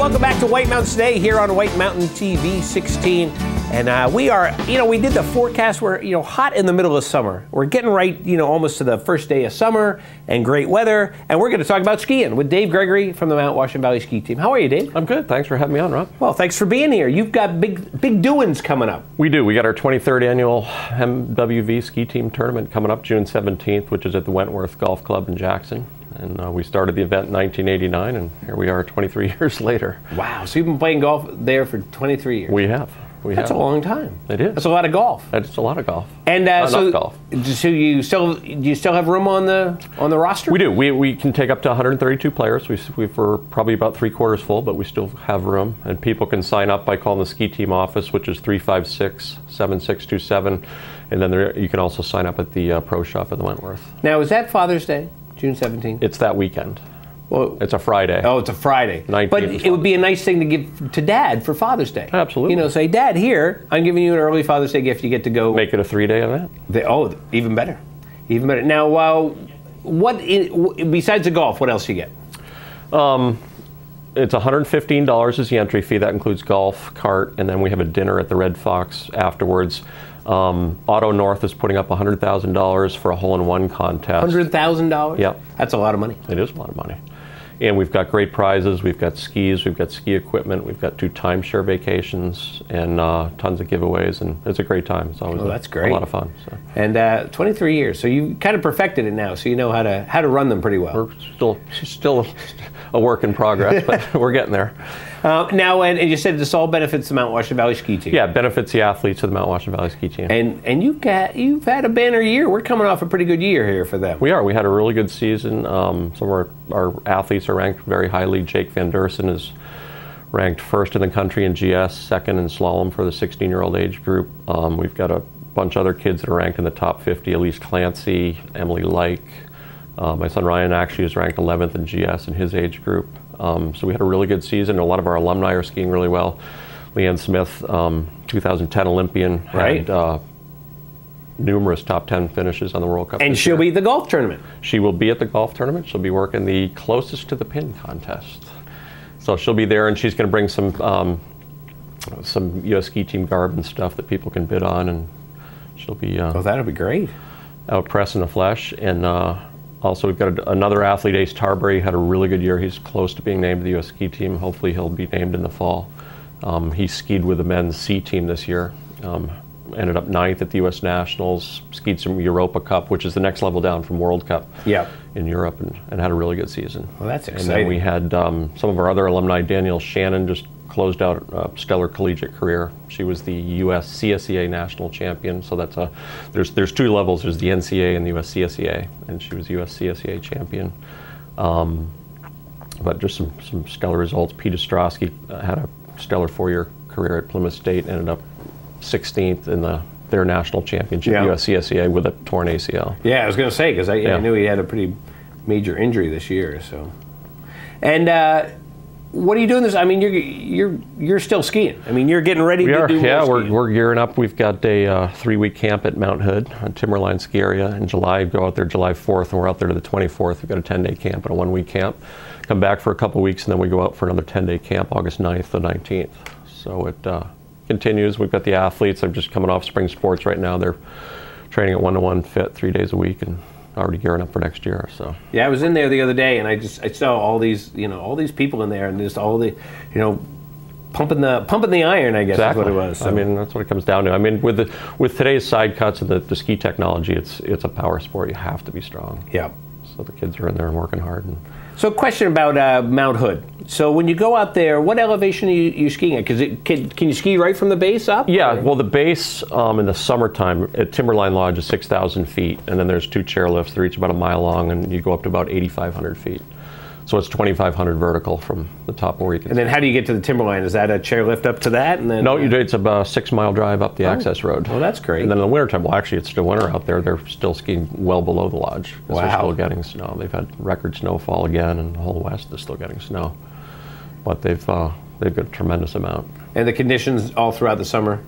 welcome back to White Mountains Today here on White Mountain TV 16. And we are, we did the forecast. We're, hot in the middle of summer. We're getting right, almost to the first day of summer and great weather. And we're going to talk about skiing with Dave Gregory from the Mount Washington Valley Ski Team. How are you, Dave? I'm good. Thanks for having me on, Rob. Well, thanks for being here. You've got big doings coming up. We do. We got our 23rd annual MWV Ski Team tournament coming up June 17th, which is at the Wentworth Golf Club in Jackson. And we started the event in 1989, and here we are 23 years later. Wow. So you've been playing golf there for 23 years. We have. That's a long time. It is. That's a lot of golf. That's a lot of golf. And golf. So do you still have room on the roster? We do. We can take up to 132 players. We're probably about 3/4 full, but we still have room. And people can sign up by calling the Ski Team office, which is 356-7627. And then you can also sign up at the pro shop at the Wentworth. Now, is that Father's Day, June 17th? It's that weekend. Well, it's a Friday. Oh, it's a Friday. But it would be a nice thing to give to Dad for Father's Day. Absolutely. Say, Dad, here, I'm giving you an early Father's Day gift. You get to go. Make it a 3-day event. Even better. Even better. Now, besides the golf, what else do you get? It's $115 is the entry fee. That includes golf, cart, and then we have a dinner at the Red Fox afterwards. Auto North is putting up $100,000 for a hole-in-one contest. $100,000? Yep. That's a lot of money. It is a lot of money. And we've got great prizes. We've got skis. We've got ski equipment. We've got 2 timeshare vacations and tons of giveways. And it's a great time. It's always that's great. A lot of fun. So. And 23 years. So you kind of perfected it now. So you know how to run them pretty well. We're still a work in progress, but we're getting there. Now, and you said this all benefits the Mount Washington Valley Ski Team. Yeah, it benefits the athletes of the Mount Washington Valley Ski Team. And you've had a banner year. We're coming off a pretty good year here for them. We are. We had a really good season. Some of our athletes are ranked very highly. Jake Van Dersen is ranked first in the country in GS, second in slalom for the 16-year-old age group. We've got a bunch of other kids that are ranked in the top 50. Elise Clancy, Emily Like. My son Ryan actually is ranked 11th in GS in his age group. So we had a really good season. A lot of our alumni are skiing really well. Leanne Smith, 2010 Olympian, right? Had, numerous top 10 finishes on the World Cup. And she'll be at the golf tournament. She will be at the golf tournament. She'll be working the closest to the pin contest. So she'll be there, and she's going to bring some U.S. Ski Team garb and stuff that people can bid on, and she'll be. That'll be great. Out pressing the flesh, and also we've got another athlete, Ace Tarbury, had a really good year. He's close to being named to the U.S. Ski Team. Hopefully he'll be named in the fall. He skied with the men's C team this year. Ended up 9th at the U.S. Nationals, skied some Europa Cup, which is the next level down from World Cup in Europe, and had a really good season. Well, that's exciting. And then we had some of our other alumni. Danielle Shannon just closed out a stellar collegiate career. She was the U.S. CSEA national champion. So that's there's 2 levels. There's the NCAA and the U.S. CSEA, and she was U.S. CSEA champion. But just some stellar results. Pete Ostrowski had a stellar 4-year career at Plymouth State, ended up 16th in their national championship, U.S. CSEA, with a torn ACL. Yeah, I was going to say, because I knew he had a pretty major injury this year. So, and what are you doing this? I mean, you're still skiing. I mean, you're getting ready to do more skiing. Yeah, we're gearing up. We've got a 3-week camp at Mount Hood on Timberline ski area in July. Go out there July 4th, and we're out there to the 24th. We've got a 10-day camp and a 1-week camp. Come back for a couple of weeks, and then we go out for another 10-day camp, August 9th to 19th. So it continues. We've got the athletes. They're just coming off spring sports right now. They're training at 1-to-1 fit 3 days a week and already gearing up for next year. So yeah, I was in there the other day, and I saw all these people in there, and just all the pumping the iron, I guess. Exactly. Is what it was. So. I mean, that's what it comes down to. I mean, with today's side cuts and the ski technology, it's a power sport. You have to be strong. Yeah. So the kids are in there and working hard. So, a question about Mount Hood. So, when you go out there, what elevation are you skiing at? Because can you ski right from the base up? Yeah. Well, the base in the summertime at Timberline Lodge is 6,000 feet, and then there's 2 chairlifts. They're each about a mile long, and you go up to about 8,500 feet. So it's 2,500 vertical from the top where you can. And then how do you get to the Timberline? Is that a chairlift up to that? And then no, it's about a 6-mile drive up the access road. Well, that's great. And then in the wintertime, well, actually, it's still winter out there. They're still skiing well below the lodge. Wow. They're still getting snow. They've had record snowfall again, and the whole west is still getting snow. But they've got a tremendous amount. And the conditions all throughout the summer,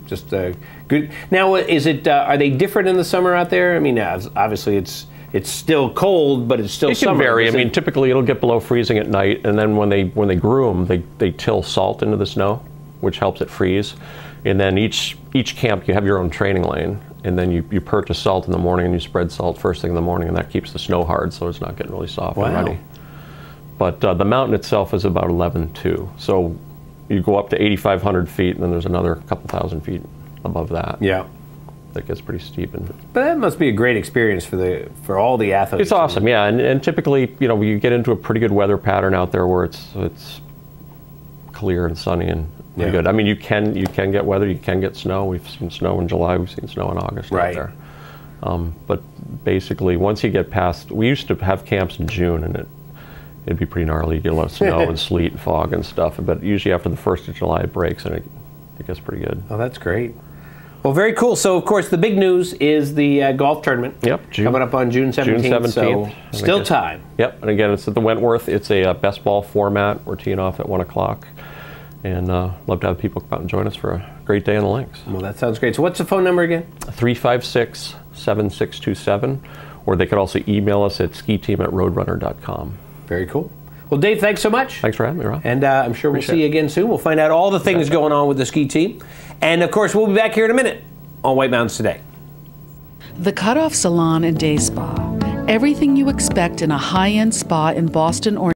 just good. Now, is it? Are they different in the summer out there? I mean, obviously it's it's still cold, but it's still it summer. It can vary. I mean, typically it'll get below freezing at night, and then when they groom, they till salt into the snow, which helps it freeze. And then each camp, you have your own training lane, and then you purchase salt in the morning, and you spread salt first thing in the morning, and that keeps the snow hard, so it's not getting really soft and ready. But the mountain itself is about 11,200. So you go up to 8,500 feet, and then there's another couple thousand feet above that. Yeah. That gets pretty steep. But that must be a great experience for all the athletes. It's awesome, yeah. And typically, you know, you get into a pretty good weather pattern out there where it's clear and sunny and pretty good. I mean, you can get weather, you can get snow. We've seen snow in July, we've seen snow in August out there. But basically, once you get past, we used to have camps in June, and it'd be pretty gnarly. You get a lot of snow and sleet and fog and stuff. But usually after the 1st of July, it breaks, and it gets pretty good. Oh, that's great. Well, very cool. So, of course, the big news is the golf tournament. Yep. Coming up on June 17th. June 17th. So still time. Yep. And again, it's at the Wentworth. It's a best ball format. We're teeing off at 1 o'clock. And love to have people come out and join us for a great day on the links. Well, that sounds great. So what's the phone number again? 356-7627. Or they could also email us at skiteam@roadrunner.com. Very cool. Well, Dave, thanks so much. Thanks for having me, Rob. And I'm sure we'll see you again soon. We'll find out all the things going on with the ski team. And, of course, we'll be back here in a minute on White Mountains Today. The Cutoff Salon and Day Spa. Everything you expect in a high-end spa in Boston or